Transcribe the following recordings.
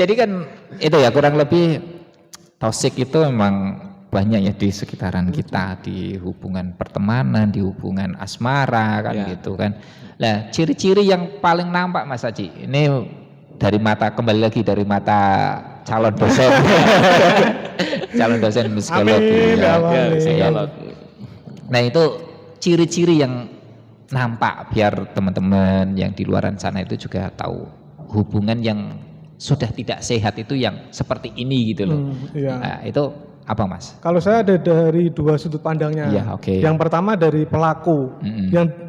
Jadi kan itu ya kurang lebih toxic itu memang banyak ya di sekitaran kita, di hubungan pertemanan, di hubungan asmara kan gitu kan. Nah, ciri-ciri yang paling nampak Mas Haji, ini dari mata kembali lagi dari mata calon dosen. Calon dosen psikologi. Psikolog. Nah, itu ciri-ciri yang nampak biar teman-teman yang di luaran sana itu juga tahu hubungan yang sudah tidak sehat itu yang seperti ini gitu loh. Nah, itu apa Mas? Kalau saya ada dari dua sudut pandangnya. Yang pertama dari pelaku,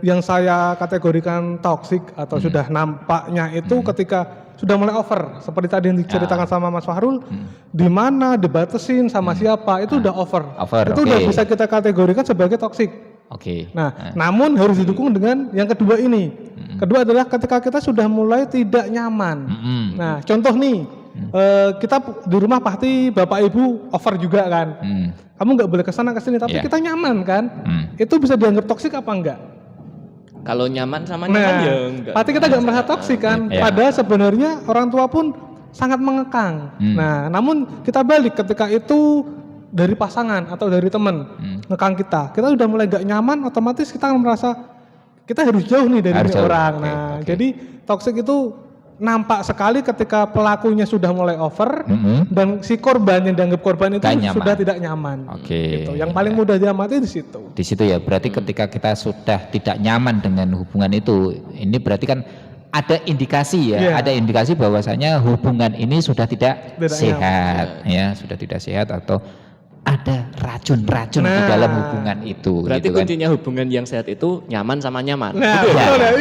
yang saya kategorikan toksik atau sudah nampaknya itu ketika sudah mulai over, seperti tadi yang diceritakan sama Mas Fahrul, di mana dibatasin sama siapa itu udah over. Itu udah bisa kita kategorikan sebagai toksik. Nah, namun harus didukung dengan yang kedua ini. Kedua adalah ketika kita sudah mulai tidak nyaman. Nah, contoh nih, kita di rumah pasti bapak ibu over juga kan. Kamu nggak boleh kesana kesini, tapi kita nyaman kan? Itu bisa dianggap toksik apa enggak? Kalau nyaman sama nyaman ya enggak. Pasti kita nggak merasa toksik kan? Padahal sebenarnya orang tua pun sangat mengekang. Nah, namun kita balik ketika itu dari pasangan atau dari teman ngekang kita udah mulai gak nyaman, otomatis kita merasa kita harus jauh nih dari orang. Nah, jadi toksik itu nampak sekali ketika pelakunya sudah mulai over dan si korban yang dianggap korban itu sudah tidak nyaman. Gitu. Yang paling mudah diamati di situ. Di situ ya, berarti ketika kita sudah tidak nyaman dengan hubungan itu, ini berarti kan ada indikasi ya, ada indikasi bahwasanya hubungan ini sudah tidak sehat, ya, sudah tidak sehat atau ada racun-racun di dalam hubungan itu. Berarti gitu kuncinya hubungan yang sehat itu nyaman sama nyaman. Nah,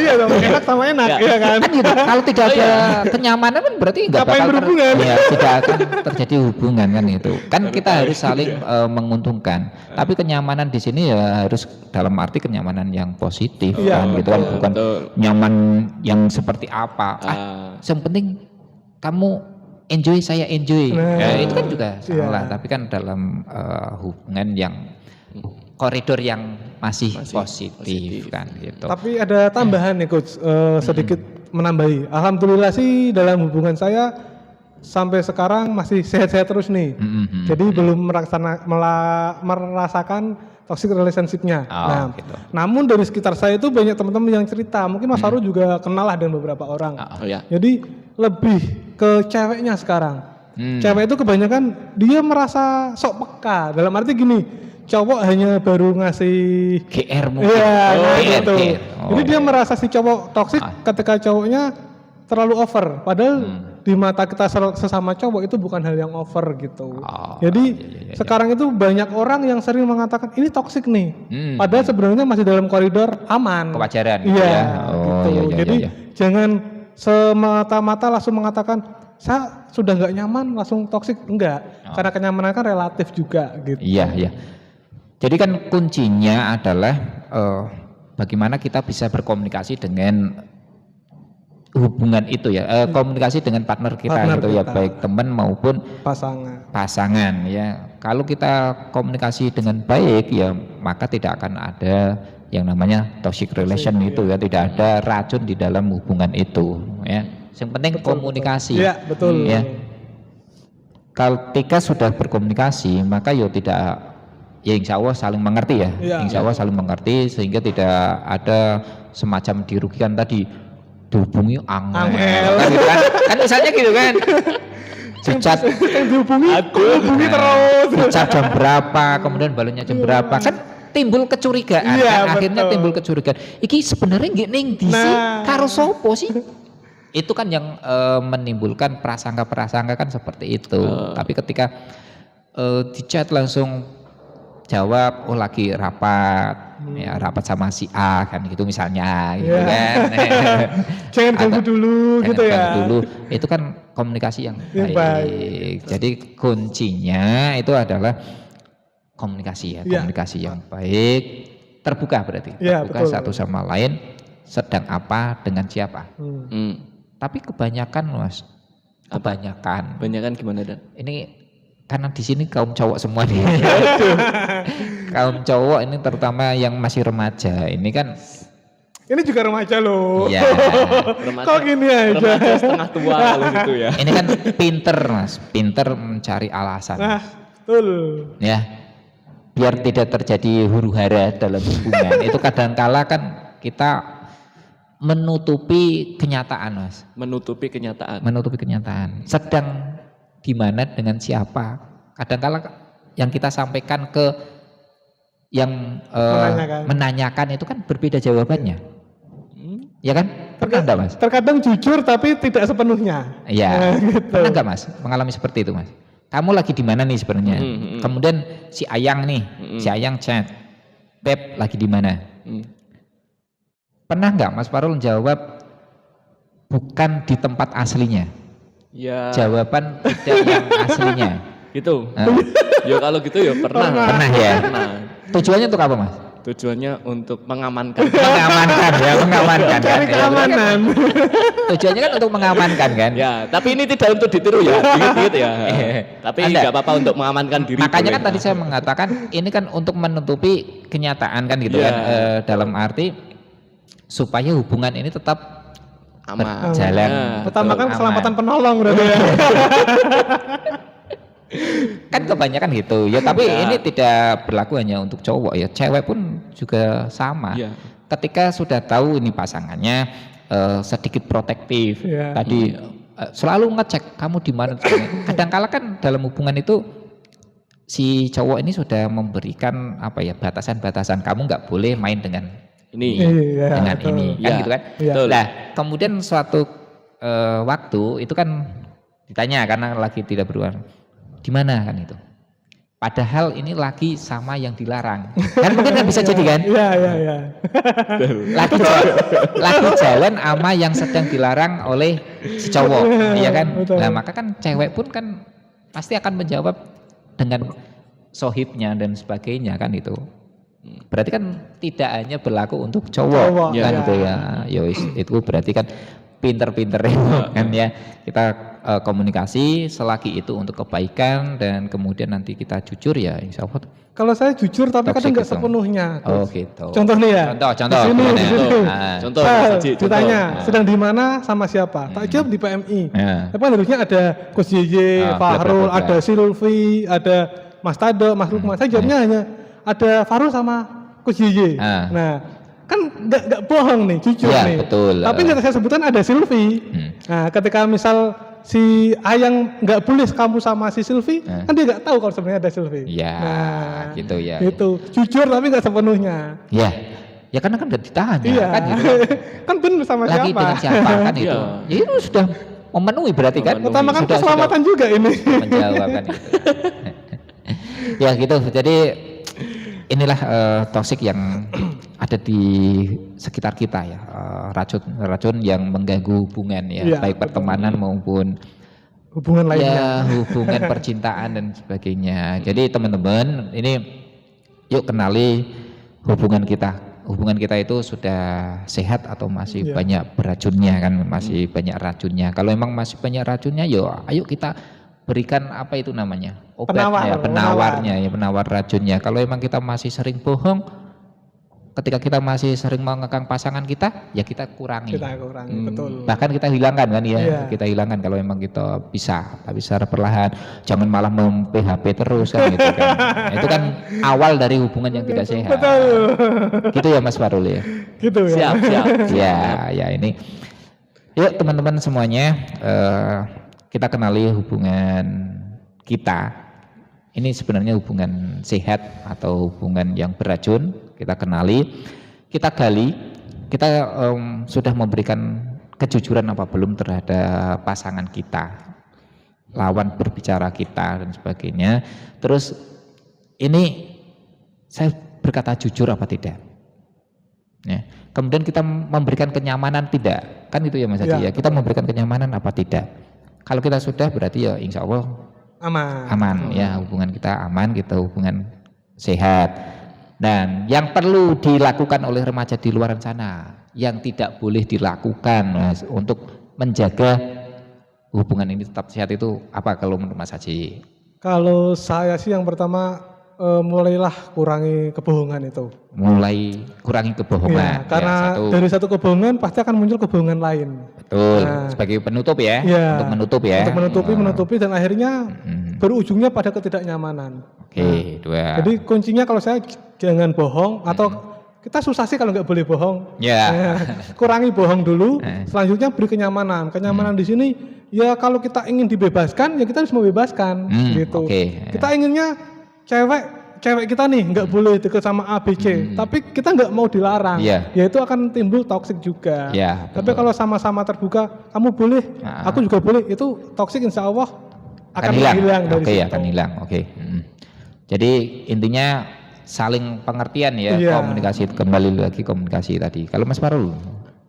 iya dong, enak sama enak, ya kan? Kan gitu. Kalau tidak ada kenyamanan kan berarti nggak bakal tidak akan terjadi hubungan kan itu. Kan kita harus saling menguntungkan. Tapi kenyamanan di sini ya harus dalam arti kenyamanan yang positif kan gitu kan, bukan nyaman yang seperti apa. Yang penting kamu enjoy, saya enjoy. Itu kan juga salah, tapi kan dalam hubungan yang koridor yang masih positif kan gitu. Tapi ada tambahan nih Coach, sedikit menambahi. Alhamdulillah sih dalam hubungan saya sampai sekarang masih sehat-sehat terus nih. Jadi belum merasakan toxic relationship-nya. Gitu. Namun dari sekitar saya itu banyak teman-teman yang cerita. Mungkin Mas Faru juga kenal lah dengan beberapa orang. Jadi lebih ke ceweknya sekarang. Cewek itu kebanyakan dia merasa sok peka. Dalam arti gini, cowok hanya baru ngasih GR mungkin. Gitu. Jadi dia merasa si cowok toksik ketika cowoknya terlalu over. Padahal di mata kita sesama cowok itu bukan hal yang over gitu. Jadi sekarang itu banyak orang yang sering mengatakan ini toksik nih. Padahal sebenarnya masih dalam koridor aman. Kewajaran. Jadi jangan semata-mata langsung mengatakan saya sudah nggak nyaman langsung toksik, enggak. Karena kenyamanan kan relatif juga gitu. Iya. Jadi kan kuncinya adalah bagaimana kita bisa berkomunikasi dengan hubungan itu ya, komunikasi dengan partner kita gitu ya, baik teman maupun pasangan ya. Kalau kita komunikasi dengan baik ya, maka tidak akan ada yang namanya toxic relation itu ya, tidak ada racun di dalam hubungan itu ya. Yang penting komunikasi. Iya, betul. Ya. Ketika sudah berkomunikasi, maka ya tidak, ya insya Allah saling mengerti ya. Insya Allah saling mengerti sehingga tidak ada semacam dirugikan tadi, dihubungi angel kan misalnya gitu kan. Dicat dihubungi terus. Dicat jam berapa, kemudian balasnya jam berapa, kan timbul kecurigaan kan, akhirnya timbul kecurigaan. Iki sebenarnya nggih ning ndi sih? Karo sopo sih? Itu kan yang menimbulkan prasangka-prasangka kan seperti itu. Tapi ketika dicat langsung jawab, oh lagi rapat, ya rapat sama si A kan gitu misalnya, gitu kan. Jangan ganggu dulu, gitu ya. Dulu, itu kan komunikasi yang baik. Jadi kuncinya itu adalah komunikasi ya, komunikasi yang baik, terbuka berarti, terbuka satu sama lain, sedang apa dengan siapa. Tapi kebanyakan Mas, kebanyakan gimana Dan? Ini karena di sini kaum cowok semua nih. Kaum cowok ini terutama yang masih remaja, ini kan Ini juga remaja loh. Iya. Kok gini aja? Remaja setengah tua kalau gitu ya. Ini kan pinter Mas, pinter mencari alasan. Nah, betul. Ya, biar tidak terjadi huru-hara dalam hubungan. Itu kadangkala kan kita menutupi kenyataan Mas. Menutupi kenyataan. Menutupi kenyataan. Sedang di mana dengan siapa? Kadangkala yang kita sampaikan ke yang menanyakan itu kan berbeda jawabannya. Ya kan? Pernah enggak Mas? Terkadang jujur tapi tidak sepenuhnya. Iya. Gitu. Pernah enggak Mas mengalami seperti itu Mas? Kamu lagi di mana nih sebenarnya? Kemudian si Ayang nih, si Ayang chat, Beb lagi di mana? Pernah enggak Mas Farul jawab bukan di tempat aslinya? Ya. Jawaban tidak yang aslinya. Gitu. Ya kalau gitu ya pernah. Pernah ya. Pernah. Tujuannya untuk apa Mas? Tujuannya untuk mengamankan. Mengamankan kan. Cari keamanan. Tujuannya kan untuk mengamankan kan. Ya, tapi ini tidak untuk ditiru ya. Dikit-dikit ya. Tapi enggak apa-apa untuk mengamankan diri. Makanya kan tadi saya mengatakan ini kan untuk menutupi kenyataan kan gitu kan. Dalam arti supaya hubungan ini tetap aman. Berjalan. Pertama kan keselamatan penolong berarti ya. Kan kebanyakan gitu ya, tapi ini tidak berlaku hanya untuk cowok ya, cewek pun juga sama. Ketika sudah tahu ini pasangannya sedikit protektif, tadi selalu ngecek kamu di mana. Kadangkala kan dalam hubungan itu si cowok ini sudah memberikan apa ya batasan-batasan, kamu nggak boleh main dengan ini, dengan ini, kan gitu kan. Nah, kemudian suatu waktu itu kan ditanya karena lagi tidak berhubungan. Di mana kan itu? Padahal ini lagi sama yang dilarang. Kan mungkin kan bisa jadi kan? Iya. Lagi jalan sama yang sedang dilarang oleh si cowok, iya kan? Nah, maka kan cewek pun kan pasti akan menjawab dengan sohibnya dan sebagainya kan itu. Berarti kan tidak hanya berlaku untuk cowok kan gitu ya. Itu berarti kan pinter-pinter kan ya. Kita komunikasi selagi itu untuk kebaikan dan kemudian nanti kita jujur ya insya Allah. Kalau saya jujur tapi kadang nggak sepenuhnya. Oh gitu. Contoh nih ya. Contoh. Contoh. Ditanya sedang di mana sama siapa? Tak jawab di PMI. Tapi kan harusnya ada Coach JJ, Fahrul, ada Silvi, ada Mas Tado, Mas Lukman. Saya jawabnya hanya ada Fahrul sama Coach JJ. Nah, kan nggak bohong nih, jujur nih. Betul. Tapi yang saya sebutkan ada Silvi. Nah, ketika misal si Ayang nggak boleh kamu sama si Silvi, kan dia nggak tahu kalau sebenarnya ada Silvi. Nah, gitu ya. Itu jujur tapi nggak sepenuhnya. Ya karena kan udah ditanya kan gitu. Kan benar sama lagi siapa? Dengan siapa kan itu. Ya itu sudah memenuhi berarti kan. Pertama kan keselamatan juga ini. Menjawab kan itu. Ya gitu. Jadi inilah toksik yang ada di sekitar kita ya, racun yang mengganggu hubungan ya, baik pertemanan maupun hubungan lainnya, hubungan percintaan dan sebagainya. Jadi teman-teman, ini yuk kenali hubungan kita. Hubungan kita itu sudah sehat atau masih banyak beracunnya kan, masih banyak racunnya. Kalau emang masih banyak racunnya, ayo kita berikan apa itu namanya obatnya, penawar racunnya. Kalau emang kita masih sering bohong, ketika kita masih sering mengekang pasangan kita, ya kita kurangi. Betul. Bahkan kita hilangkan kan ya, kita hilangkan kalau emang kita bisa, tapi secara perlahan. Jangan malah mem-PHP terus kan gitu kan. Itu kan awal dari hubungan yang tidak sehat. Betul. Gitu ya Mas Farul ya. Gitu ya. Siap. Ya ini. Yuk teman-teman semuanya, kita kenali hubungan kita. Ini sebenarnya hubungan sehat atau hubungan yang beracun. Kita kenali, kita gali, kita sudah memberikan kejujuran apa belum terhadap pasangan kita, lawan berbicara kita dan sebagainya. Terus ini saya berkata jujur apa tidak? Ya. Kemudian kita memberikan kenyamanan tidak? Kan itu ya Mas Haji ya. Kita memberikan kenyamanan apa tidak? Kalau kita sudah berarti ya insya Allah aman ya, hubungan kita aman, kita hubungan sehat. Dan yang perlu dilakukan oleh remaja di luar sana, yang tidak boleh dilakukan Mas, untuk menjaga hubungan ini tetap sehat itu apa kalau menurut Mas Haji? Kalau saya sih yang pertama mulailah kurangi kebohongan itu. Mulai kurangi kebohongan. Ya, karena dari satu kebohongan pasti akan muncul kebohongan lain. Betul. Sebagai penutup ya. Untuk menutup ya. Untuk menutupi dan akhirnya berujungnya pada ketidaknyamanan. Oke, 2. Jadi kuncinya kalau saya jangan bohong atau kita susah sih kalau nggak boleh bohong. Kurangi bohong dulu. Selanjutnya beri kenyamanan. Kenyamanan di sini ya kalau kita ingin dibebaskan ya kita harus membebaskan gitu. Kita inginnya cewek kita nih nggak boleh deket sama A, B, C, tapi kita nggak mau dilarang, ya itu akan timbul toksik juga. Tapi kalau sama-sama terbuka, kamu boleh, aku juga boleh, itu toksik insya Allah akan hilang dari situ. Akan hilang. Jadi intinya saling pengertian ya, komunikasi, kembali lagi komunikasi tadi. Kalau Mas Farul?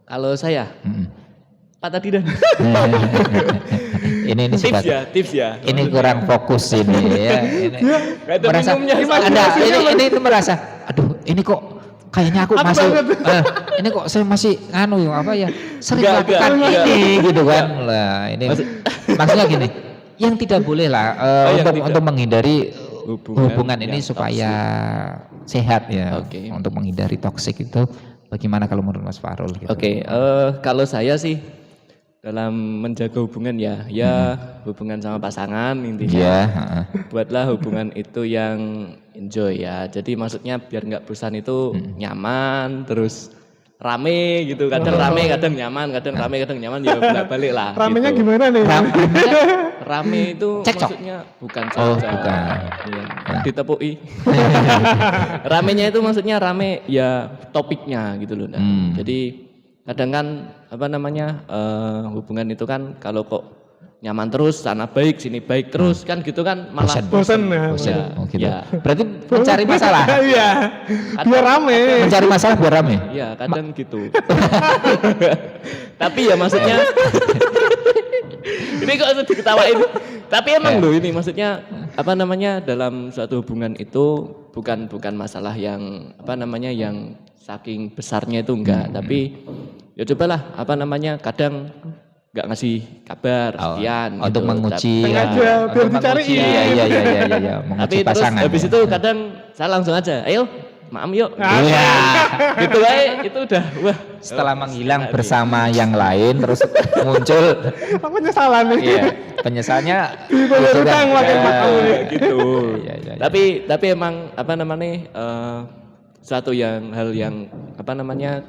Kalau saya, Pak tadi dan ini tips ya. Ini kurang fokus ini ya. Ini merasa, aduh ini kok kayaknya aku masih ini kok saya masih sering lakukan ini gitu kan. Lah ini maksudnya gini, yang tidak boleh lah untuk menghindari hubungan ini supaya sehat ya. Untuk menghindari toksik itu bagaimana kalau menurut Mas Farul gitu? Kalau saya sih dalam menjaga hubungan ya hubungan sama pasangan intinya buatlah hubungan itu yang enjoy ya, jadi maksudnya biar nggak bosan itu nyaman terus rame gitu, kadang rame kadang nyaman, kadang rame kadang nyaman ya bolak-balik lah. Ramenya gitu. Gimana nih? Rame itu maksudnya bukan ditepui. Ramenya itu maksudnya rame ya topiknya gitu loh. Jadi kadang kan hubungan itu kan kalau kok nyaman terus sana baik sini baik terus kan gitu kan malah bosan ya. Berarti mencari masalah. Iya. Biar rame. Mencari masalah biar rame. Iya, kadang gitu. Tapi ya maksudnya ini kok harus diketawain. Tapi emang loh ini maksudnya dalam suatu hubungan itu bukan masalah yang yang saking besarnya itu enggak, tapi ya cobalah kadang nggak ngasih kabar sekian untuk gitu. menguji biar dicari iya tapi terus pasangan habis itu kadang saya langsung aja ayo maam yuk gitu itu udah setelah menghilang bersama yang lain terus muncul penyesalan nih penyesalnya gitu. Tapi emang suatu hal yang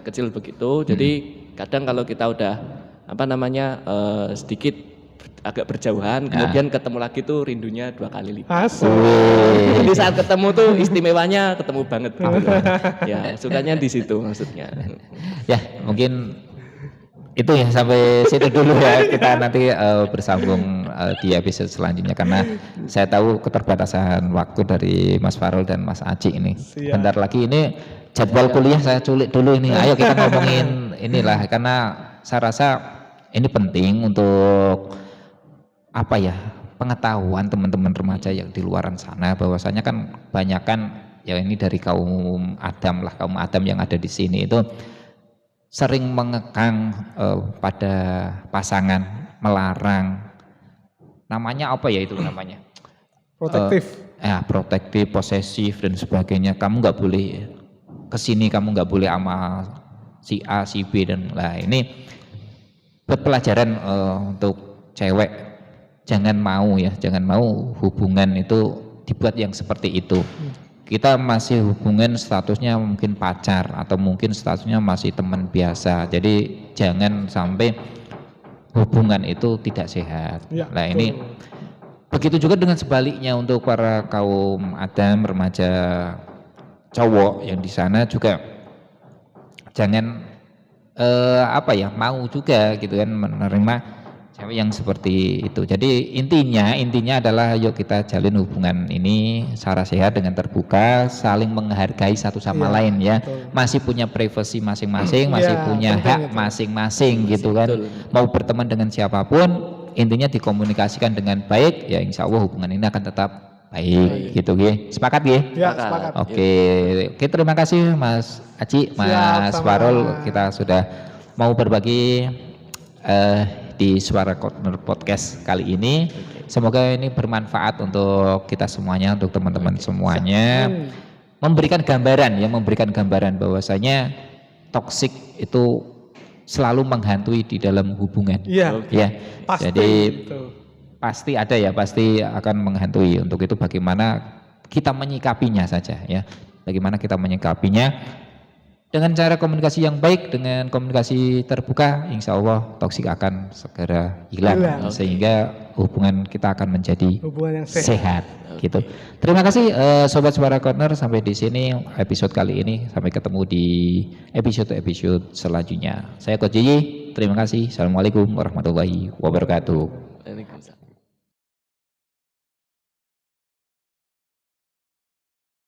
kecil begitu. Jadi kadang kalau kita udah sedikit agak berjauhan, kemudian ketemu lagi tuh rindunya 2 kali lipat. Jadi saat ketemu tuh istimewanya ketemu banget gitu. Ya, sukanya di situ maksudnya. Ya, mungkin itu ya sampai situ dulu ya. Kita nanti bersambung di episode selanjutnya karena saya tahu keterbatasan waktu dari Mas Farul dan Mas Aci ini. Bentar lagi ini jadwal kuliah saya culik dulu ini. Ayo kita ngomongin inilah karena saya rasa ini penting untuk pengetahuan teman-teman remaja yang di luaran sana, bahwasanya kan banyakan ya ini dari kaum Adam yang ada di sini itu sering mengekang pada pasangan, melarang, namanya protektif, posesif dan sebagainya. Kamu nggak boleh kesini, kamu nggak boleh sama si A, si B dan lah ini buat pelajaran untuk cewek. Jangan mau hubungan itu dibuat yang seperti itu. Kita masih hubungan statusnya mungkin pacar atau mungkin statusnya masih teman biasa. Jadi jangan sampai hubungan itu tidak sehat. Nah ini begitu juga dengan sebaliknya untuk para kaum Adam, remaja cowok yang di sana juga jangan mau juga gitu kan menerima cewek yang seperti itu. Jadi intinya adalah yuk kita jalin hubungan ini secara sehat dengan terbuka, saling menghargai satu sama lain ya. Betul. Masih punya privasi masing-masing, masih punya hak masing-masing gitu kan. Betul. Mau berteman dengan siapapun, intinya dikomunikasikan dengan baik, ya insya Allah hubungan ini akan tetap baik gitu ya. Sepakat ya? Ya, sepakat. Oke, terima kasih Mas Aci, Mas Farul, kita sudah mau berbagi di Suara Corner Podcast kali ini. Semoga ini bermanfaat untuk kita semuanya, untuk teman-teman semuanya. Memberikan gambaran bahwasanya toksik itu selalu menghantui di dalam hubungan. Iya. Ya. Pasti. Jadi gitu. pasti akan menghantui. Untuk itu bagaimana kita menyikapinya saja ya. Bagaimana kita menyikapinya dengan cara komunikasi yang baik, dengan komunikasi terbuka, insya Allah toksik akan segera hilang. Sehingga hubungan kita akan menjadi hubungan yang sehat. Gitu. Terima kasih Sobat Suara Corner, sampai di sini episode kali ini. Sampai ketemu di episode selanjutnya. Saya Coach Gigi, terima kasih. Assalamualaikum warahmatullahi wabarakatuh.